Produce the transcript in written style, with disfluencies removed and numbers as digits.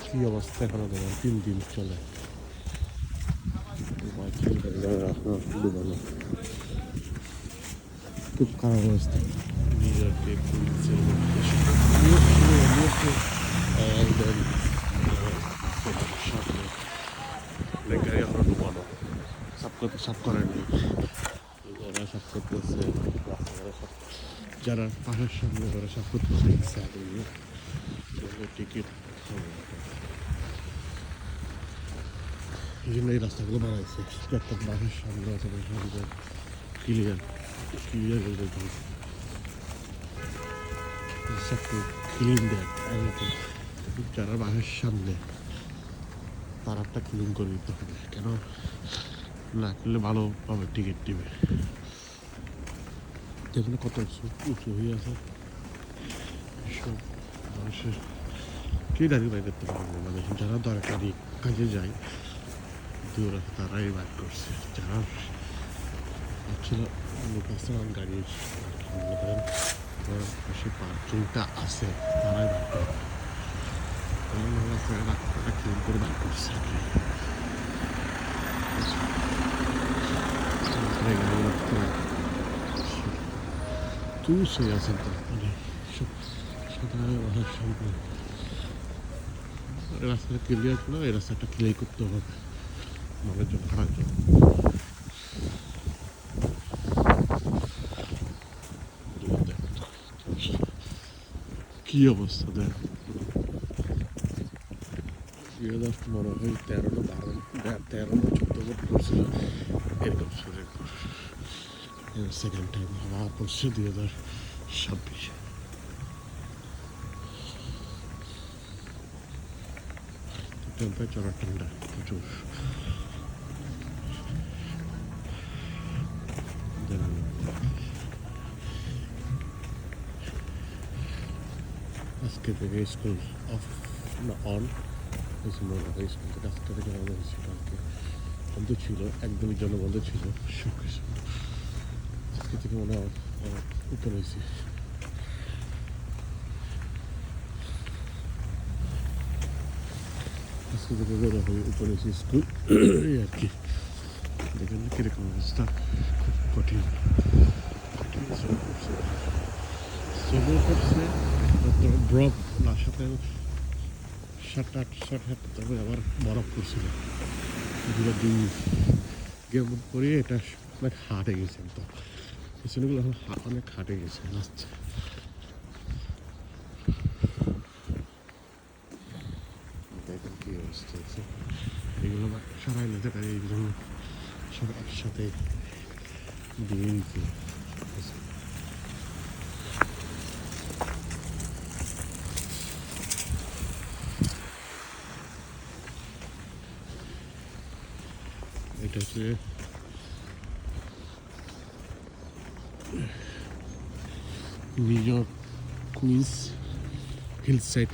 কি অবস্থা এখনো দেখেন 3 দিন চলে ডুবানো খুব খারাপ অবস্থা নিউ ইয়র্কে কুইন্সের গাড়ি এখনো ডুবানো সাফ করেনি ওরা সাফ করতেছে রাস্তাঘাটে সব যারা পাহাড়ের সামনে ওরা সাফ করতেছে টিকিট এই জন্য এই রাস্তাগুলো বানাইছে একটা বাসের সামনে অথবা সামনে ক্লিয়ার একটু ক্লিন দেয় যারা বাসের সামনে তার একটা ক্লিন করে দিতে হবে কেন না করলে ভালোভাবে টিকিট দিবে দেখুন কত উঁচু হয়ে আছে সব মানুষের কে গাড়ি বাইর করতে পারবে মানে যারা দরকারি কাজে যায় ওরা তারাই বাইর করছে যারা ছিল পার্সোনাল গাড়ির মনে করেন পাশে পার্কিংটা আছে তারাই বাইর করে রাস্তাটা ক্লিন করে বাইর করছে তুই আছেন তো মানে সাধারণ অনেক সম্ভব রাস্তাটা ক্লিয়ার করলে এই রাস্তাটা ক্লিয়ার করতে হবে মানুষজন খারাপ জন্য কি অবস্থা দেখ 2010 মনে হয় 13 না 14 ফুট করছিল এরকম সেকেন্ড টাইম হাওয়া পড়ছে 2026 টেম্পারেচার ঠান্ডা প্রচুর আজকে থেকে স্কুল অফ না অন মনে হয় স্কুল থেকে আজকে থেকে জানানো হয়েছিল আজকে বন্ধ ছিল একদমই জন্য বন্ধ ছিল সব কিছু আজকে থেকে মনে হয় উপর হয়েছে আজকে থেকে বেরো হয়ে উপর হয়েছে স্কুল এই আর কি দেখেন কীরকম অবস্থা খুব কঠিন ড্রপ না সাথে 7-8 তবে আবার বরফ পড়ছিল এগুলো দুই গেমন করে এটা অনেক হাটে গেছে তো পিছনেগুলো এখন অনেক হাটে গেছে আসছে দেখেন কি অবস্থা আছে এগুলো সরাই নিতে পারে এই জন্য সব একসাথে দিয়ে দিতে এটা হচ্ছে নিউ ইয়র্ক কুইন্স হিলসাইড